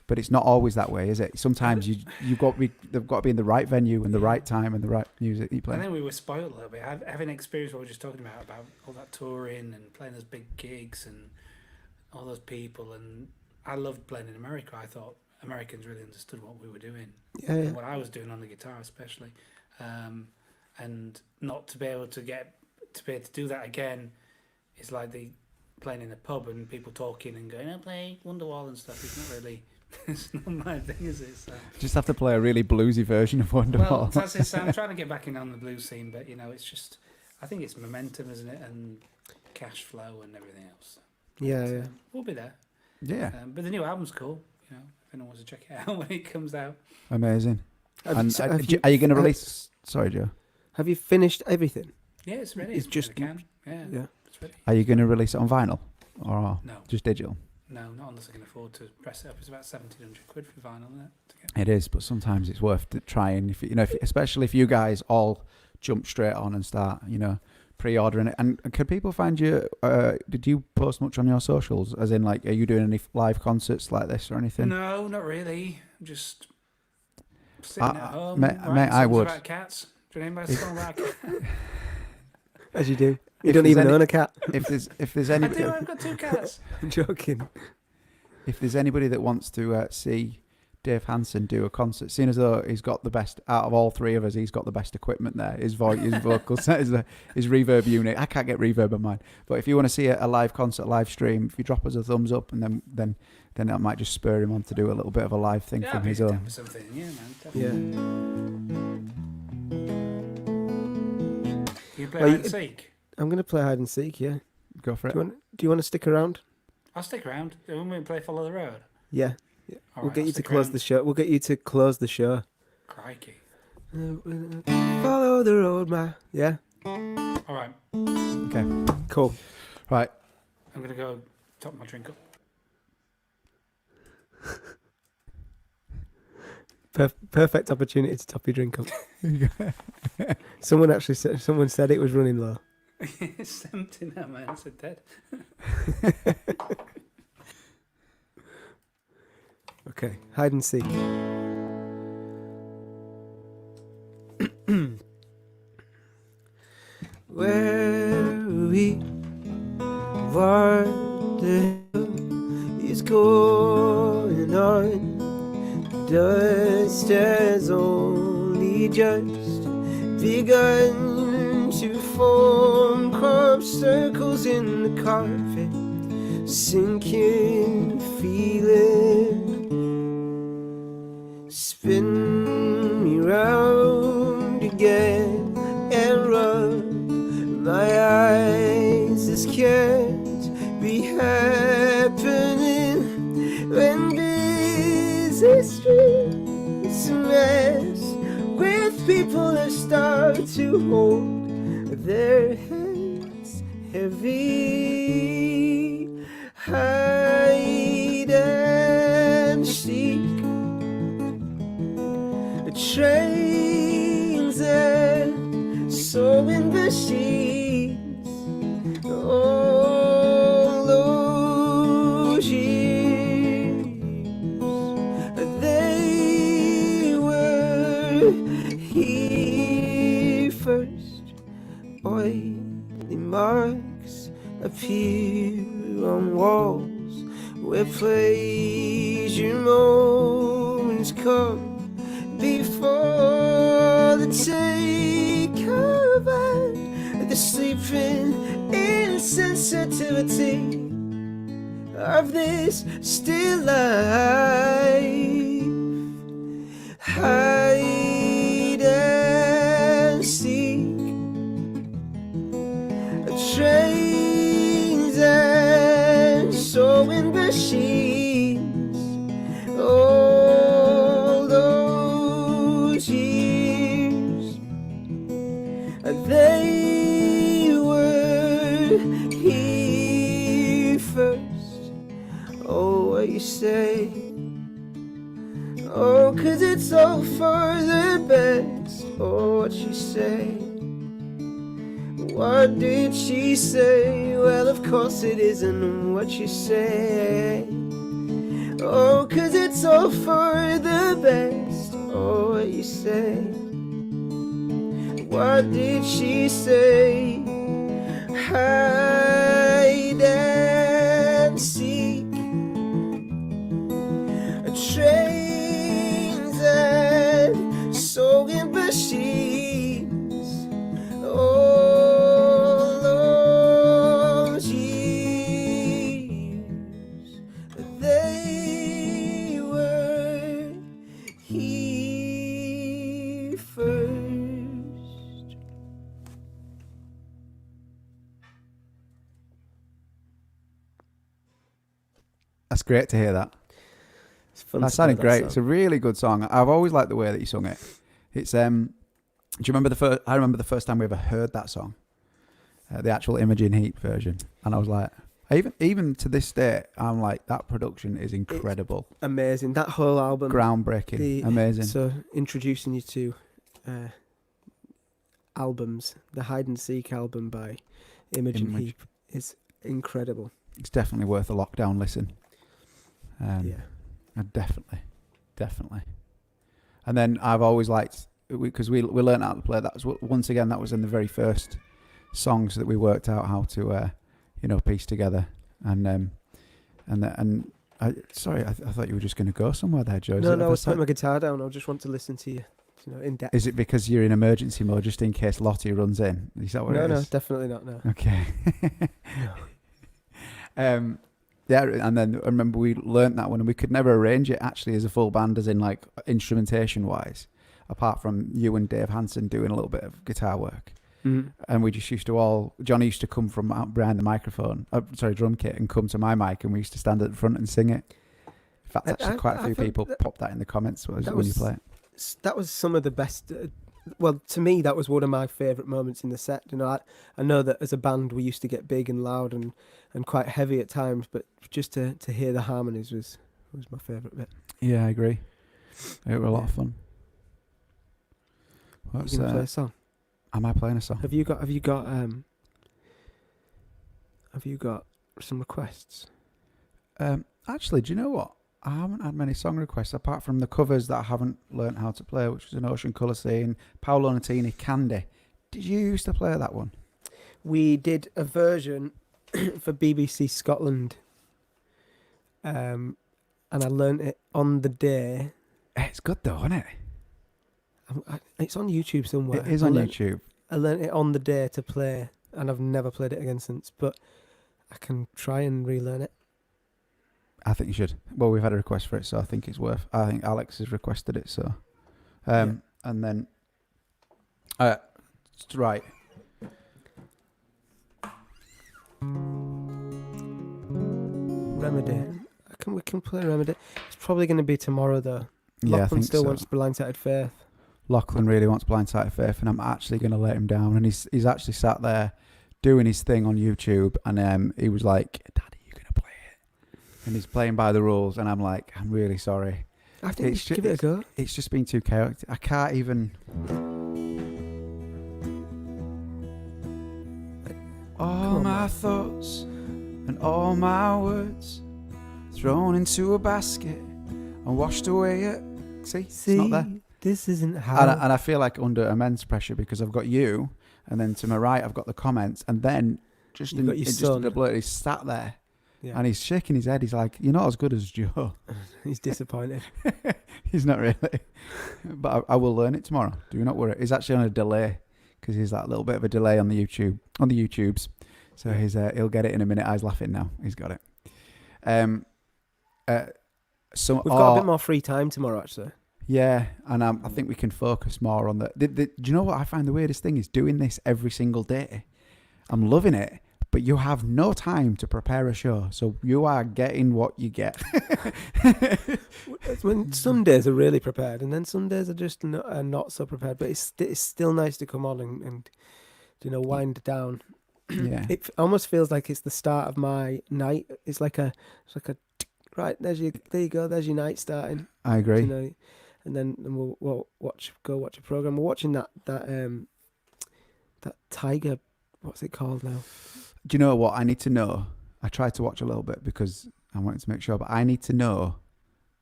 But it's not always that way, is it? Sometimes they've got to be in the right venue and the right time and the right music you play. I think we were spoiled a little bit. Having experienced what we were just talking about all that touring and playing those big gigs and all those people. And I loved playing in America. I thought Americans really understood what we were doing, and what I was doing on the guitar, especially. And not to be able to do that again is like playing in a pub and people talking and going, "I play Wonderwall" and stuff. It's not really. It's not my thing, is it? So. Just have to play a really bluesy version of Wonderwall. Well, that's it. So I'm trying to get back in on the blues scene, but you know, it's just, I think it's momentum, isn't it, and cash flow and everything else. Yeah. We'll be there. Yeah. But the new album's cool. You know, if anyone wants to check it out when it comes out. Amazing. Are you going to release? Sorry, Joe. Have you finished everything? Yeah, it's ready. It's just Yeah, it's ready. Are you going to release it on vinyl or No. just digital? No, not unless I can afford to press it up. It's about 1,700 quid for vinyl, isn't it? It is, but sometimes it's worth trying. Especially if you guys all jump straight on and start, pre-ordering it. And can people find you? Did you post much on your socials? As in, like, are you doing any live concerts like this or anything? No, not really. I'm just sitting at home. Mate, writing I songs would. About cats. Do you know anybody song about a cat? As you do. You don't even own a cat. If there's I anybody, do. I've got 2 cats. I'm joking. if there's anybody that wants to see Dave Hanson do a concert, seeing as though he's got the best out of all three of us. He's got the best equipment there. His voice, his vocal set, his reverb unit. I can't get reverb on mine, but if you want to see a live concert, live stream, if you drop us a thumbs up, and then that might just spur him on to do a little bit of a live thing from his own. For something, man. You play hide and seek. I'm gonna play hide and seek. Yeah. Go for it. Do you want to stick around? I'll stick around. When we play Follow the Road. Yeah. All We'll right, get I'll you to stick close around. the show. We'll get you to close the show. Crikey. Follow the road, man. Yeah. All right. Okay. Cool. Right. I'm gonna go top my drink up. Perfect opportunity to top your drink up. Someone said it was running low. It's empty now, man. It's dead. Okay, hide and seek. Where we what the hell is going on? Dust has only just begun to form crop circles in the carpet, sinking feeling. Spin me round again and rub my eyes. This can't be happening when busy streets mess with people that start to hold their heads heavy. Hide and seek. Trains and sewing machines, all those years they were here first. Oily marks appear on walls where pleasure moments come before the takeover, the sleeping insensitivity of this still life. Hide and seek. Trains and sewing machines. All those years, they were here first. Oh, what you say? Oh, 'cause it's all for the best. Oh, what you say? What did she say? Well, of course it isn't what you say. Oh, 'cause it's all for the best. Oh, what you say? What did she say? Hide and seek. Trains and sewing machines. All those years, they were here first. That's great to hear that. It's fun. That to sounded play great. song. It's a really good song. I've always liked the way that you sung it. It's do you remember the first? I remember the first time we ever heard that song, the actual Imogen Heap version, and I was like, even to this day, I'm like, that production is incredible, Amazing. That whole album. groundbreaking, amazing. So introducing you to albums, the Hide and Seek album by Imogen Heap is incredible. It's definitely worth a lockdown listen. Yeah. Definitely. And then I've always liked, because we learned how to play that. Once again, that was in the very first songs that we worked out how to piece together, and Sorry, I thought you were just going to go somewhere there, Joe. No, I was putting my guitar down. I just want to listen to you, in depth. Is it because you're in emergency mode just in case Lottie runs in? Is that what it is? No, definitely not. No. Okay. No. Yeah, and then I remember we learnt that one, and we could never arrange it actually as a full band, as in like instrumentation wise, apart from you and Dave Hanson doing a little bit of guitar work. Mm. And we just used to Johnny used to come from out behind the microphone, drum kit, and come to my mic, and we used to stand at the front and sing it. In fact, actually, quite a few people popped that in the comments when you play it. That was some of the best. Well, to me, that was one of my favourite moments in the set. I know that as a band we used to get big and loud and quite heavy at times, but just to hear the harmonies was my favourite bit. Yeah, I agree. It was a lot of fun. You gonna play a song? Am I playing a song? Have you got some requests? Actually, do you know what? I haven't had many song requests apart from the covers that I haven't learnt how to play, which was an Ocean Colour Scene, Paolo Nutini, Candy. Did you used to play that one? We did a version for BBC Scotland, and I learnt it on the day. It's good though, isn't it? It's on YouTube somewhere. It is on YouTube. I learnt it on the day to play, and I've never played it again since, but I can try and relearn it. I think you should. Well, we've had a request for it, so I think it's worth. I think Alex has requested it, so. And then, right. Remedy. We can play Remedy. It's probably going to be tomorrow though. Yeah, Lachlan I think still so. wants Blindsided Faith. Lachlan really wants Blindsided Faith, and I'm actually going to let him down. And he's actually sat there doing his thing on YouTube, and he was like, "Daddy, you're going to play it," and he's playing by the rules, and I'm like, "I'm really sorry." I think you should give it a go. It's just been too chaotic. I can't even. All my thoughts and all my words thrown into a basket and washed away. See, it's not there. This isn't how. And I feel like under immense pressure because I've got you, and then to my right I've got the comments, and then just in the blur, he's sat there, and he's shaking his head. He's like, "You're not as good as Joe." He's disappointed. He's not really, but I will learn it tomorrow. Do not worry. He's actually on a delay because he's that little bit of a delay on the YouTubes. So he'll get it in a minute. I was laughing now. He's got it. We've got a bit more free time tomorrow, actually. Yeah, and I think we can focus more on the. Do you know what I find the weirdest thing is doing this every single day? I'm loving it, but you have no time to prepare a show, so you are getting what you get. When some days are really prepared, and then some days are just not so prepared. But it's still nice to come on and wind down. Yeah, it almost feels like it's the start of my night. It's like a right. There you go. There's your night starting. I agree. And then we'll watch a program. We're watching that tiger. What's it called now? Do you know what I need to know? I tried to watch a little bit because I wanted to make sure, but I need to know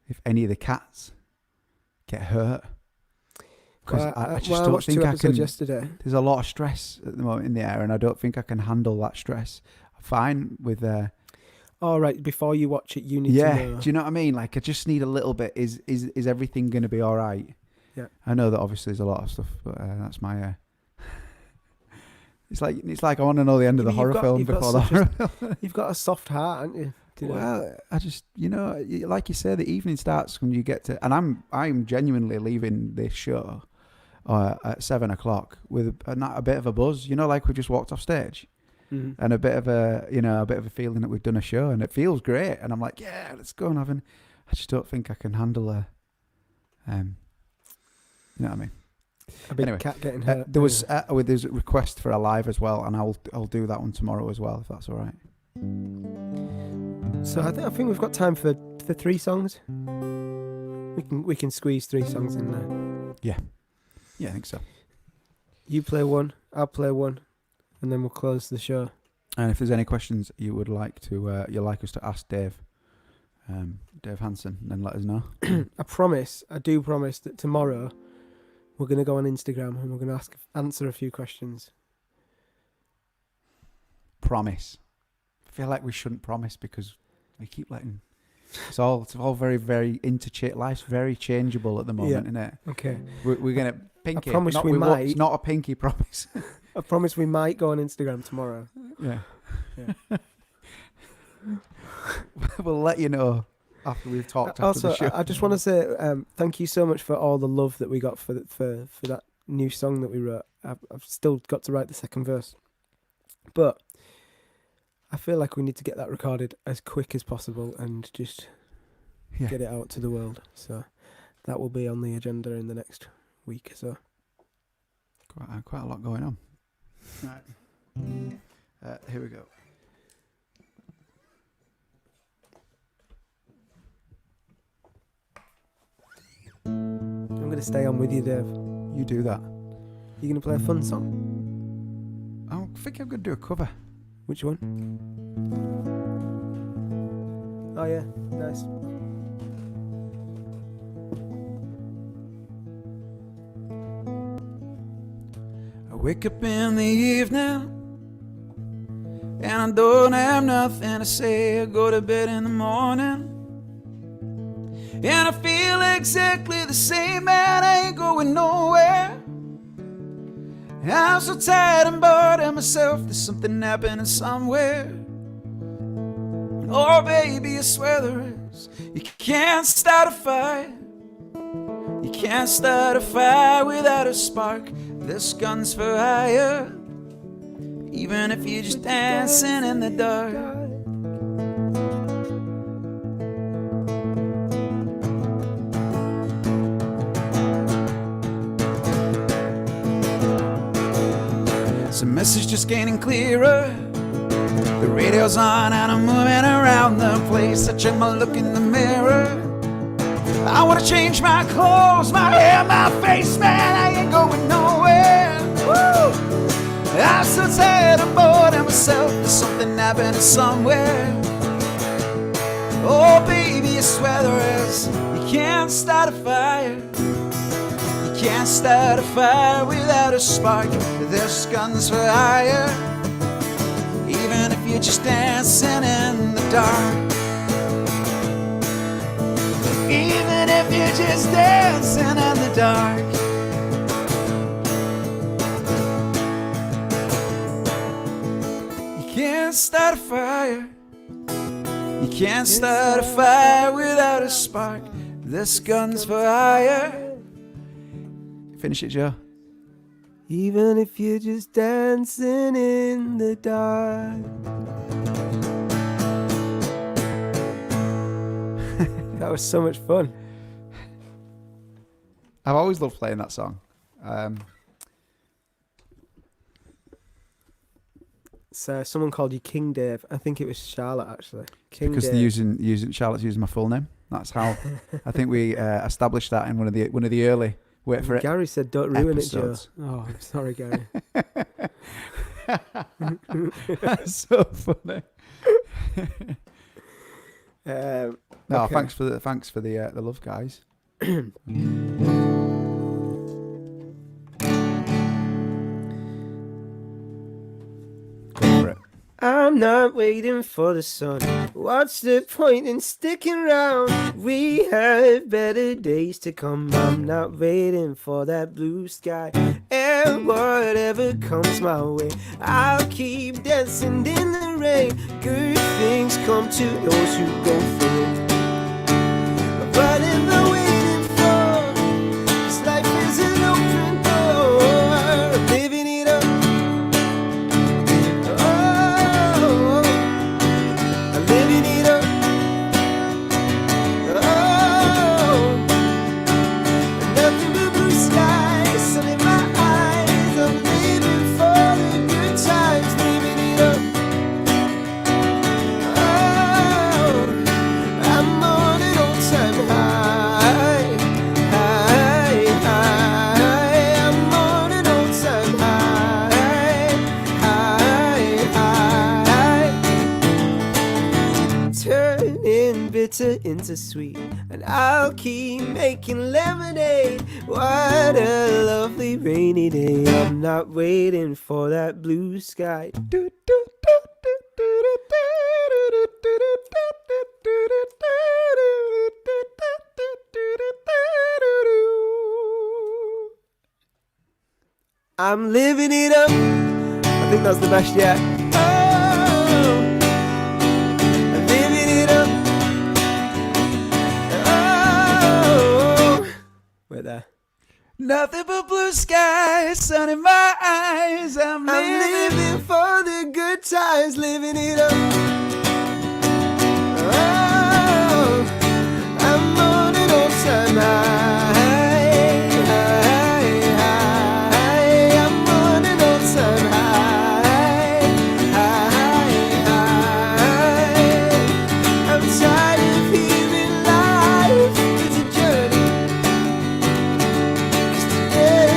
if any of the cats get hurt. Because I just don't think I can. Yesterday. There's a lot of stress at the moment in the air, and I don't think I can handle that stress. I'm fine with. All right, before you watch it, you need to know. Do you know what I mean? Like, I just need a little bit. Is everything going to be all right? Yeah. I know that obviously there's a lot of stuff, but that's my. It's like I want to know the end of the horror film before the horror film. You've got a soft heart, haven't you? Well, I just like you say, the evening starts when you get to, and I'm genuinely leaving this show at 7:00 with a bit of a buzz. Like we just walked off stage. Mm-hmm. And a bit of a feeling that we've done a show, and it feels great. And I'm like, yeah, let's go and have an. I just don't think I can handle a. You know what I mean? A big cat getting hurt. There's a request for a live as well, and I'll do that one tomorrow as well, if that's all right. So I think we've got time for 3 songs. We can squeeze 3 songs in there. Yeah, I think so. You play one, I'll play one. And then we'll close the show. And if there's any questions you would like to, you'd like us to ask Dave Hanson, then let us know. I do promise that tomorrow we're going to go on Instagram and we're going to answer a few questions. Promise. I feel like we shouldn't promise because we keep letting It's all very, very life's very changeable at the moment, isn't it? Okay. We're gonna pinky. I promise not we with might. It's not a pinky promise. I promise we might go on Instagram tomorrow. Yeah. We'll let you know after we've talked after the show. I just want to say thank you so much for all the love that we got for that new song that we wrote. I've still got to write the second verse, but I feel like we need to get that recorded as quick as possible and just get it out to the world. So that will be on the agenda in the next week or so. Quite a lot going on. Right. Here we go. I'm going to stay on with you, Dave. You do that. You going to play a fun song? I think I'm going to do a cover. Which one? Oh yeah, nice. I wake up in the evening and I don't have nothing to say. I go to bed in the morning and I feel exactly the same, man. I ain't going nowhere. I'm so tired and bored of myself. There's something happening somewhere. Oh baby, I swear there is. You can't start a fire. You can't start a fire without a spark. This gun's for hire, even if you're just dancing in the dark. So message just getting clearer. The radio's on and I'm moving around the place. I check my look in the mirror. I wanna change my clothes, my hair, my face, man. I ain't going nowhere. Woo! I'm so tired and bored of myself. There's something happening somewhere. Oh baby, I swear there is. You can't start a fire. You can't start a fire without a spark. This gun's for hire, even if you're just dancing in the dark. Even if you're just dancing in the dark. You can't start a fire. You can't start a fire without a spark. This gun's for hire. Finish it, Joe. Even if you're just dancing in the dark. That was so much fun. I've always loved playing that song. So someone called you King Dave. I think it was Charlotte actually. King because Dave. they're using Charlotte's using my full name. That's how I think we established that in one of the early. Wait for it. Gary said, "Don't ruin episodes. it, Joe." Oh, I'm sorry, Gary. That's so funny. No, okay. thanks for the love, guys. Go for it. I'm not waiting for the sun. What's the point in sticking around? We have better days to come. I'm not waiting for that blue sky. And whatever comes my way, I'll keep dancing in the rain. Good things come to those who go through. What am I waiting for? This life is an open door. I'm living it up. Into sweet, and I'll keep making lemonade. What a lovely rainy day. I'm not waiting for that blue sky. I'm living it up. I think that's the best yet. Oh, I'm living it up. Oh, wait there. Nothing but blue skies, sun in my eyes. I'm living for the good times, living it up. Oh, I'm on an all-time high. I'm on an all-time high. I'm tired of hearing life. It's a journey. 'Cause today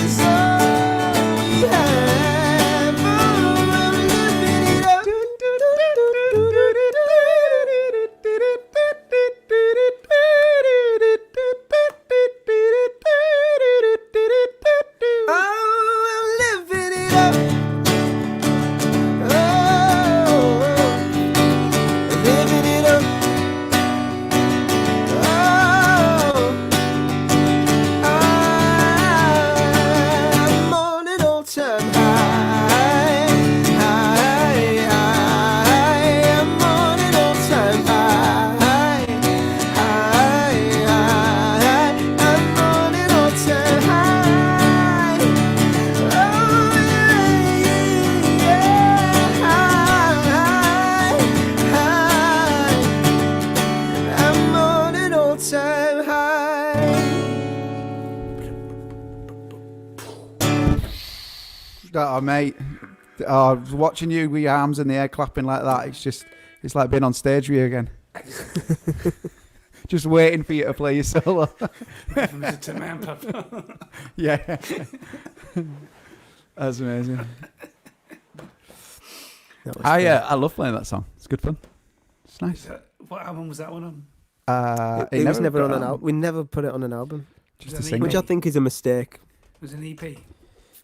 is all we have. Oh, I'm living it up. Oh, I'm living it up. Oh, living it up. Oh, I'm on an all-time high. I'm on an all-time high. I'm on an all-time high. Oh, yeah. I'm on an all-time high. Oh, mate. Oh, watching you with your arms in the air clapping like that, it's like being on stage with you again. Just waiting for you to play your solo. To man papa. Yeah. That's amazing. That was I love playing that song. It's good fun. It's nice. What album was that one on? It was never on got an album. We never put it on an album, Just a Was it single. which I think is a mistake. It was an EP.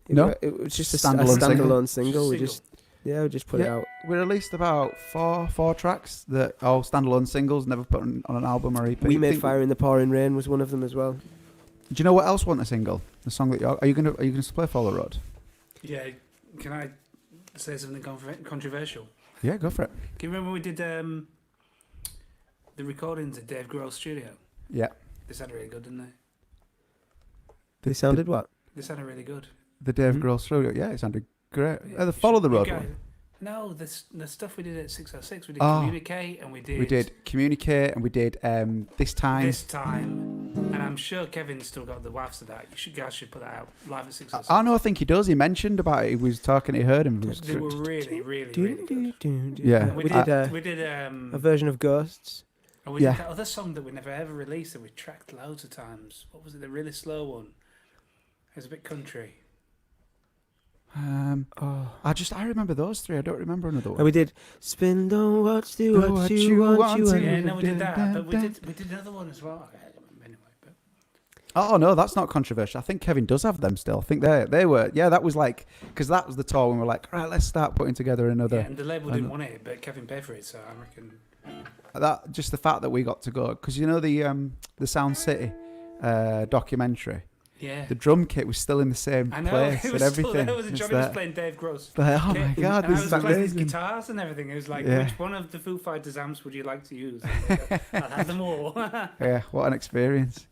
No, it was just a standalone standalone Single. single. We just put it Yeah. out. We released about four tracks that are standalone singles, never put on an album or EP. We made Think- Fire in the Pouring Rain was one of them as well. Do you know what else want a single? The song that are you gonna play Follow the Road? Yeah. Can I say something controversial? Yeah, go for it. Can you remember when we did the recordings at Dave Grohl's studio? Yeah. They sounded really good, didn't they? They sounded what? They sounded really good. The Dave Mhm. Grohl studio. Yeah, it sounded great. Yeah, The Follow the you Road guys- one. No, the stuff we did at 606, we did Oh. Communicate and we did We did Communicate and we did This Time. This Time, and I'm sure Kevin's still got the wafts of that. You guys should put that out live at 606. I know, I think he does. He mentioned about it. He was talking, he heard him. It was They were really, really, really good. Yeah. We We did, did a a version of Ghosts. and we Yeah. did that other song that we never ever released that we tracked loads of times. What was it? The really slow one. It was a bit country. Oh. I remember those three. I don't remember another one. And we did Spin Don't Watch Do Do What You Want You to. and Yeah, no, we did dun, that, but we dun, did another one as well. I don't remember anyway, but Oh no, that's not controversial. I think Kevin does have them still. I think they were. Yeah, that was like, because that was the tour when we were like, right, let's start putting together another. yeah, and the label didn't and- want it, but Kevin paid for it, so I reckon. That just the fact that we got to go, because you know the Sound City documentary. Yeah. The drum kit was still in the same I know, place it and was everything. still there. Was It's Johnny was there. playing Dave Grohl's. Like, oh my kit, god, and this I is was playing his amazing. guitars and everything. It was like, Yeah. which one of the Foo Fighters amps would you like to use? I'll have them all. Yeah, what an experience.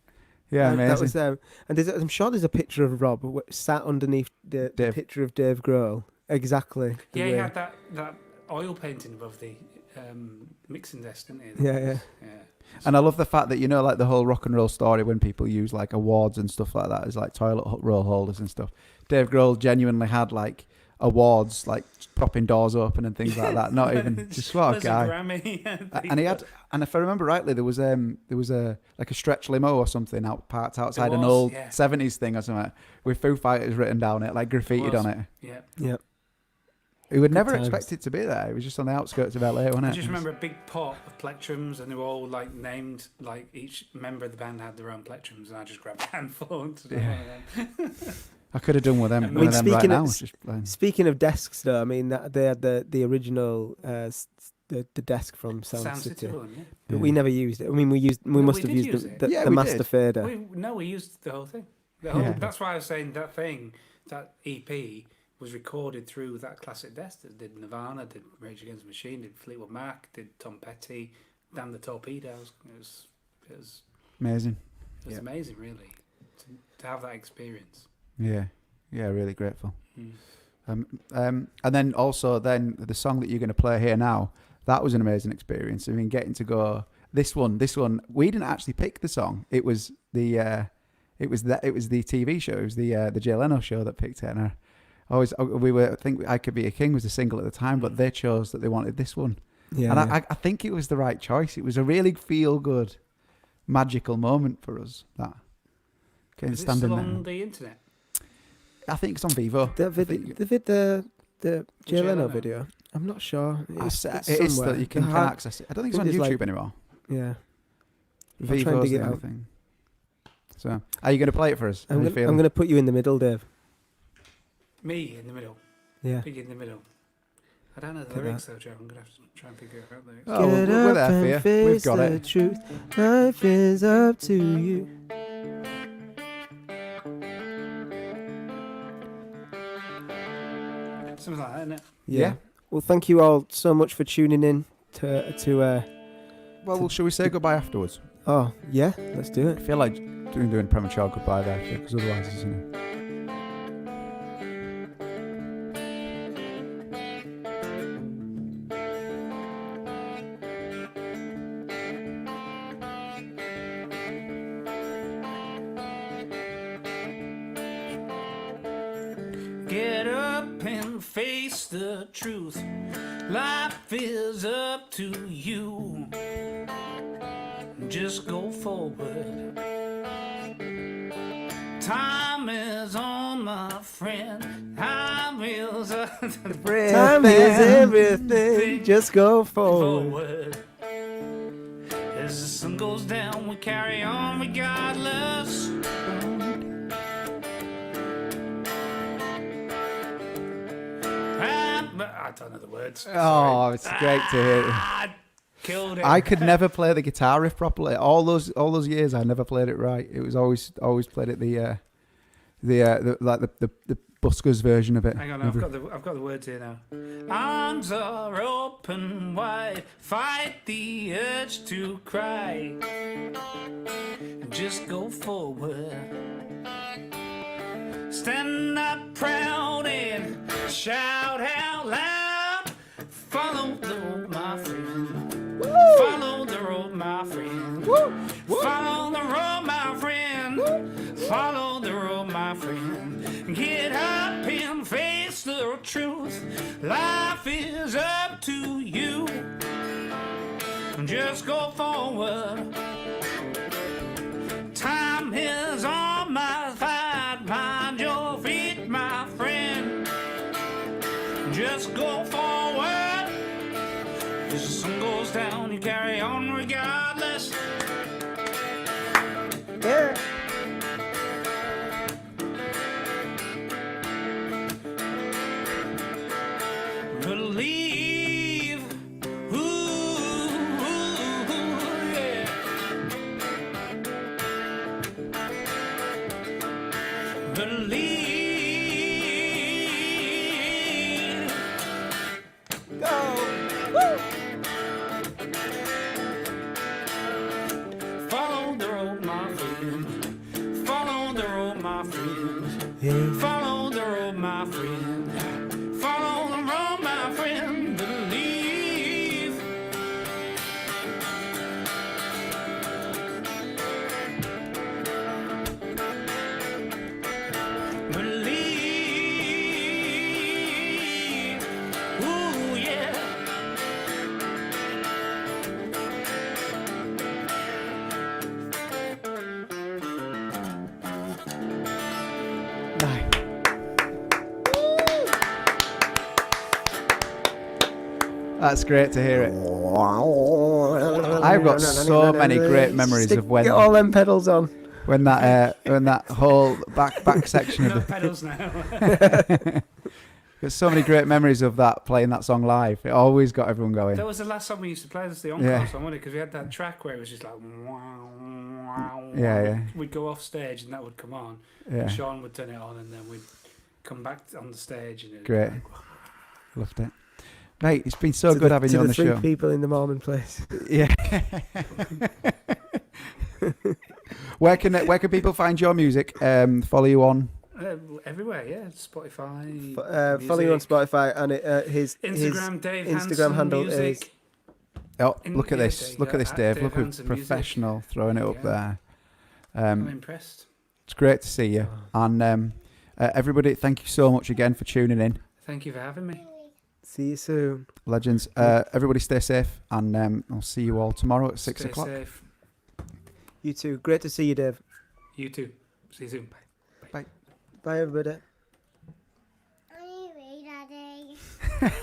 Yeah, And amazing. that was them. And I'm sure there's a picture of Rob sat underneath the Dave. picture of Dave Grohl. Exactly. the Yeah, he way. had that oil painting above the mixing desk, didn't he? Yeah, yeah. Yeah. And I love the fact that, you know, like the whole rock and roll story when people use like awards and stuff like that as like toilet roll holders and stuff. Dave Grohl genuinely had like awards, like propping doors open and things like that. Not even just what a There's guy. Grammy. And he had, and if I remember rightly, there was a like a stretch limo or something parked outside an was, old yeah. 70s thing or something with Foo Fighters written down it, like graffitied was. on it. Yeah. Yeah. We would never times. expect it to be there. It was just on the outskirts of LA, wasn't it? I just remember a big pot of plectrums, and they were all like named. Like each member of the band had their own plectrums, and I just grabbed a handful and did one of them. I could have done with them. I One mean, of them right speaking now. of- It's just playing. Speaking of desks, though, I mean, they had the original the desk from Sound City. one, yeah. But we never used it. I mean, we No, must we have did used use the, it. the, Yeah, the we master did. fader. We used the whole thing. The whole, Yeah. That's why I was saying that thing. that EP was recorded through that classic desk that did Nirvana, did Rage Against the Machine, did Fleetwood Mac, did Tom Petty, Damn the Torpedoes. It was Amazing. It was amazing, really, to have that experience. Yeah, really grateful. And then also the song that you're going to play here now, that was an amazing experience. I mean, getting to go this one. We didn't actually pick the song. It was the TV show. It was the Jay Leno show that picked it. And I think I Could Be a King was the single at the time, but they chose that they wanted this one. Yeah, and I think it was the right choice. It was a really feel good, magical moment for us. That is it still on the internet? I think it's on Vivo. The Jay Leno video. I'm not sure. It's it is that you can access it. I don't think it's on YouTube anymore. Yeah. Vivo's the only thing. So, are you going to play it for us? I'm going to put you in the middle, Dave. Me in the middle? Yeah. Pig in the middle. I don't know the lyrics though, Joe. I'm going to have to try and figure out the lyrics. Oh, we're there for you. We've got it. Truth. Life is up to you. Something like that, isn't it? Yeah. Well, thank you all so much for tuning in to Well, shall we say goodbye afterwards? Oh, yeah, let's do it. I feel like doing premature goodbye there, because otherwise, isn't it? Get up and face the truth. Life is up to you. Just go forward. Time is on, my friend. Time is Time is everything. Just go forward. As the sun goes down, we carry on regardless. I don't know the words. Oh, it's great to hear. Killed it. I could never play the guitar riff properly. All those years, I never played it right. It was always played it the Buskers version of it. Hang on, I've got the words here now. Arms are open wide, fight the urge to cry. Just go forward. Stand up proud and shout out loud. Follow the road, my friend. Woo! Follow the road, my friend. Woo! Woo! Follow the road, my friend. Woo! Follow the road, my friend. Get up and face the truth. Life is up to you. Just go forward. Time is on my side. Mind your feet, my friend. Just go forward. As the sun goes down, you carry on regardless. Yeah. Believe. Ooh, yeah. Believe. Follow the road, my friend. Follow the road, my friend. Yeah. Follow the road, my friend. Follow the road, my friend. Believe. Believe. Ooh, yeah. That's great to hear it. I've got so many great memories of when Get all them pedals on. when that whole back section of the pedals now. There's so many great memories of that, playing that song live. It always got everyone going. That was the last song we used to play. That's the encore song, wasn't it? Because we had that track where it was just like wow, wow. Yeah. We'd go off stage and that would come on. Yeah. And Sean would turn it on, and then we'd come back on the stage. And Great. Loved it. Mate, it's been so To good the- having to you on the the three show. people in the Mormon place. Yeah. Where can people find your music? Follow you on everywhere, yeah. Spotify. Follow you on music, Spotify and his Instagram, Dave Instagram Hanson handle music. is. Oh, In- look at yeah, this. there you Look go, at this, at Dave. Dave Look at Hanson Music. professional throwing it There up you go. there. I'm impressed. It's great to see you. And everybody, thank you so much again for tuning in. Thank you for having me. See you soon. Legends. Everybody stay safe. And I'll see you all tomorrow at 6 Stay o'clock. safe. You too. Great to see you, Dave. You too. See you soon. Bye. Bye, everybody.